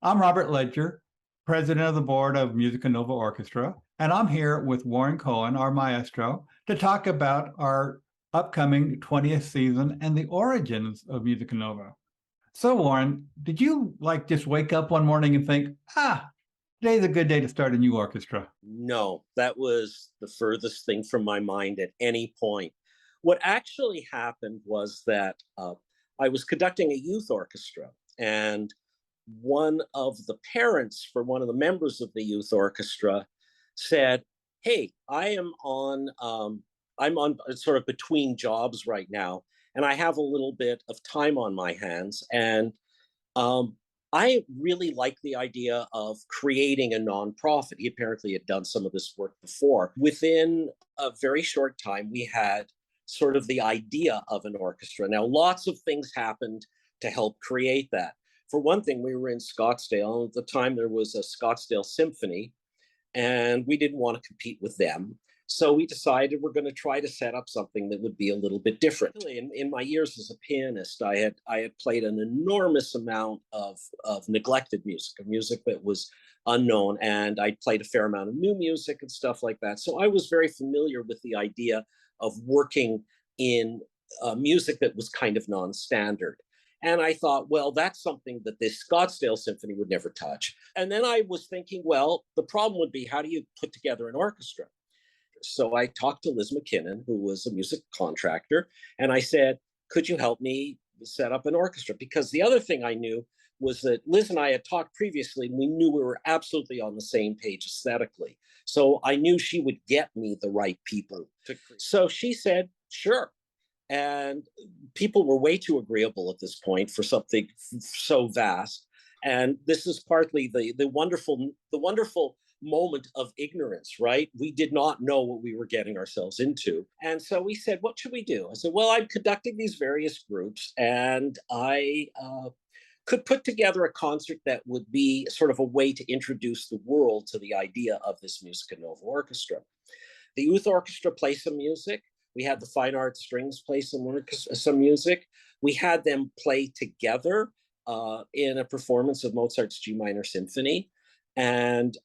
I'm Robert Ledger, president of the board of MusicaNova Orchestra, and I'm here with Warren Cohen, our maestro, to talk about our upcoming 20th season and the origins of MusicaNova. So, Warren, did you just wake up one morning and think, today's a good day to start a new orchestra? No, that was the furthest thing from my mind at any point. What actually happened was that I was conducting a youth orchestra, and one of the parents for one of the members of the youth orchestra said, "Hey, I'm on sort of between jobs right now, and I have a little bit of time on my hands, and um, I really like the idea of creating a nonprofit." He apparently had done some of this work before. Within a very short time, we had sort of the idea of an orchestra. Now, lots of things happened to help create that. For one thing, we were in Scottsdale. At the time, there was a Scottsdale Symphony, and we didn't want to compete with them. So we decided we're going to try to set up something that would be a little bit different. In my years as a pianist, I had played an enormous amount of neglected music, of music that was unknown, and I played a fair amount of new music and stuff like that. So I was very familiar with the idea of working in music that was kind of non-standard. And I thought, well, that's something that this Scottsdale Symphony would never touch. And then I was thinking, well, the problem would be, how do you put together an orchestra? So I talked to Liz McKinnon, who was a music contractor, and I said, could you help me set up an orchestra? Because the other thing I knew was that Liz and I had talked previously, and we knew we were absolutely on the same page aesthetically. So I knew she would get me the right people. So she said, sure. And people were way too agreeable at this point for something so vast. And this is partly the wonderful moment of ignorance, right? We did not know what we were getting ourselves into. And so we said, what should we do? I said, well, I'm conducting these various groups, and I could put together a concert that would be sort of a way to introduce the world to the idea of this MusicaNova Orchestra. The youth orchestra plays some music. We had the fine arts strings play some music. We had them play together in a performance of Mozart's G minor symphony. And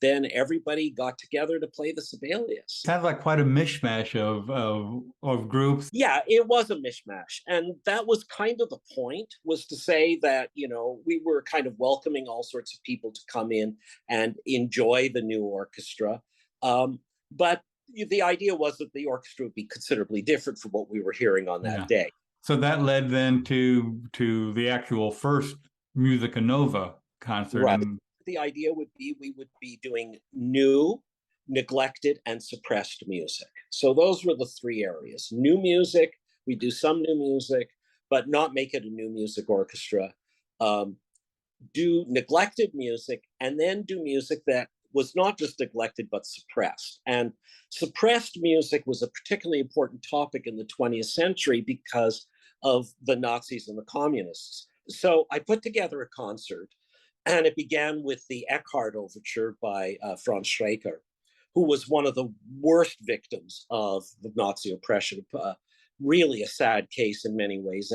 then everybody got together to play the Sibelius. Sounds like quite a mishmash of groups. Yeah, it was a mishmash. And that was kind of the point, was to say that, we were kind of welcoming all sorts of people to come in and enjoy the new orchestra. But the idea was that the orchestra would be considerably different from what we were hearing on that day. So that led then to the actual first MusicaNova concert. Right. The idea would be we would be doing new, neglected, and suppressed music. So those were the three areas. New music, we do some new music, but not make it a new music orchestra. Do neglected music, and then do music that was not just neglected, but suppressed. And suppressed music was a particularly important topic in the 20th century because of the Nazis and the communists. So I put together a concert, and it began with the Eckhart Overture by Franz Schreker, who was one of the worst victims of the Nazi oppression. Really a sad case in many ways.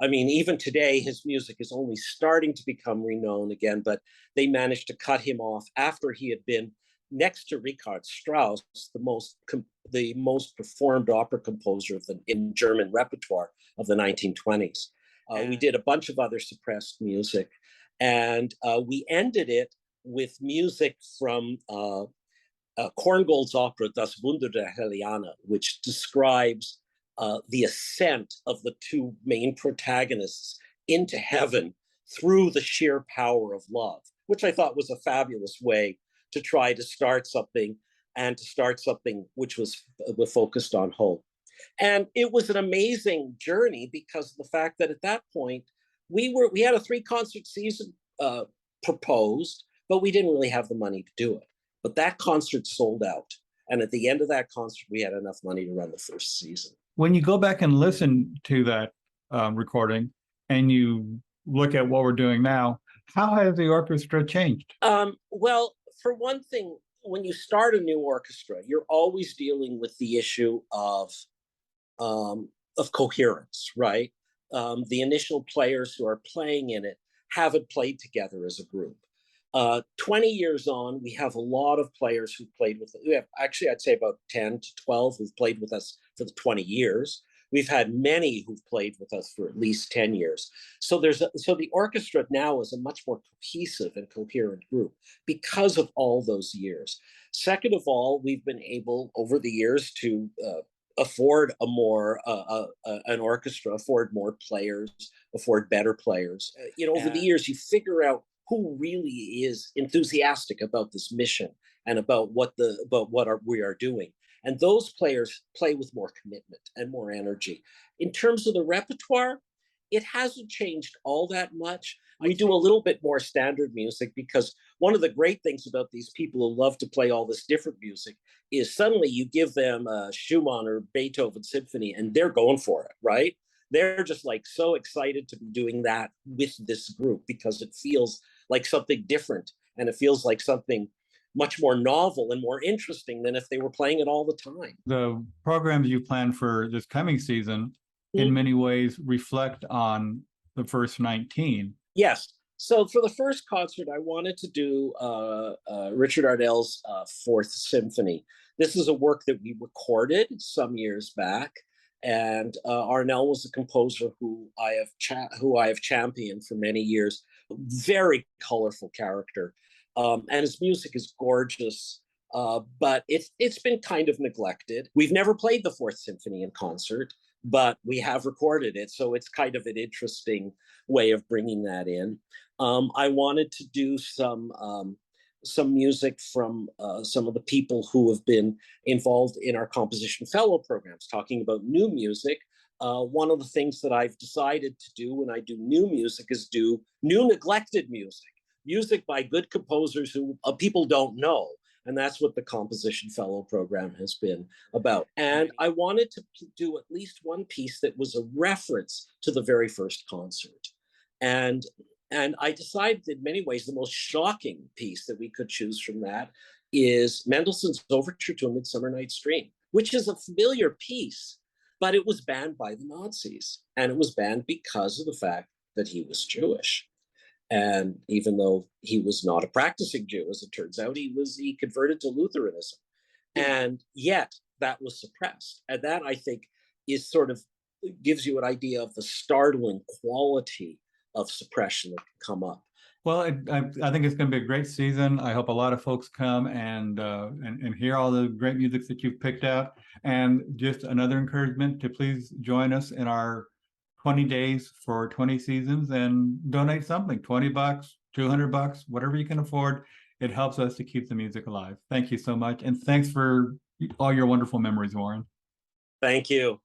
Even today, his music is only starting to become renowned again, but they managed to cut him off after he had been, next to Richard Strauss, the most performed opera composer in German repertoire of the 1920s. We did a bunch of other suppressed music, and we ended it with music from Korngold's opera Das Wunder der Heliana, which describes the ascent of the two main protagonists into heaven through the sheer power of love, which I thought was a fabulous way to try to start something, and to start something which was focused on hope. And it was an amazing journey because of the fact that at that point, we had a 3-concert season proposed, but we didn't really have the money to do it. But that concert sold out. And at the end of that concert, we had enough money to run the first season. When you go back and listen to that recording and you look at what we're doing now, how has the orchestra changed? Well, for one thing, when you start a new orchestra, you're always dealing with the issue of coherence, right? The initial players who are playing in it haven't played together as a group. 20 years on, we have a lot of players who played with, we have actually, I'd say about 10 to 12 who've played with us for the 20 years. We've had many who've played with us for at least 10 years. So so the orchestra now is a much more cohesive and coherent group because of all those years. Second of all, we've been able over the years to afford an orchestra, afford more players, afford better players. Over the years, you figure out who really is enthusiastic about this mission and about what we are doing. And those players play with more commitment and more energy. In terms of the repertoire, it hasn't changed all that much. We do a little bit more standard music because one of the great things about these people who love to play all this different music is suddenly you give them a Schumann or Beethoven symphony and they're going for it, right? They're just like so excited to be doing that with this group because it feels like something different and it feels like something much more novel and more interesting than if they were playing it all the time. The programs you plan for this coming season in many ways reflect on the first 19. Yes. So for the first concert, I wanted to do Richard Ardell's Fourth Symphony. This is a work that we recorded some years back, and Arnell was a composer who I have championed for many years. Very colorful character, and his music is gorgeous. But it's been kind of neglected. We've never played the Fourth Symphony in concert, but we have recorded it, so it's kind of an interesting way of bringing that in. I wanted to do some music from some of the people who have been involved in our composition fellow programs, talking about new music. One of the things that I've decided to do when I do new music is do new neglected music by good composers who people don't know. And that's what the Composition Fellow program has been about. And I wanted to do at least one piece that was a reference to the very first concert. And I decided in many ways the most shocking piece that we could choose from that is Mendelssohn's Overture to A Midsummer Night's Dream, which is a familiar piece, but it was banned by the Nazis. And it was banned because of the fact that he was Jewish. And even though he was not a practicing Jew, as it turns out, he converted to Lutheranism. And yet that was suppressed. And that, I think, is sort of gives you an idea of the startling quality of suppression that can come up. Well, I think it's going to be a great season. I hope a lot of folks come and hear all the great music that you've picked out. And just another encouragement to please join us in our 20 days for 20 seasons and donate something, $20, $200, whatever you can afford. It helps us to keep the music alive. Thank you so much. And thanks for all your wonderful memories, Warren. Thank you.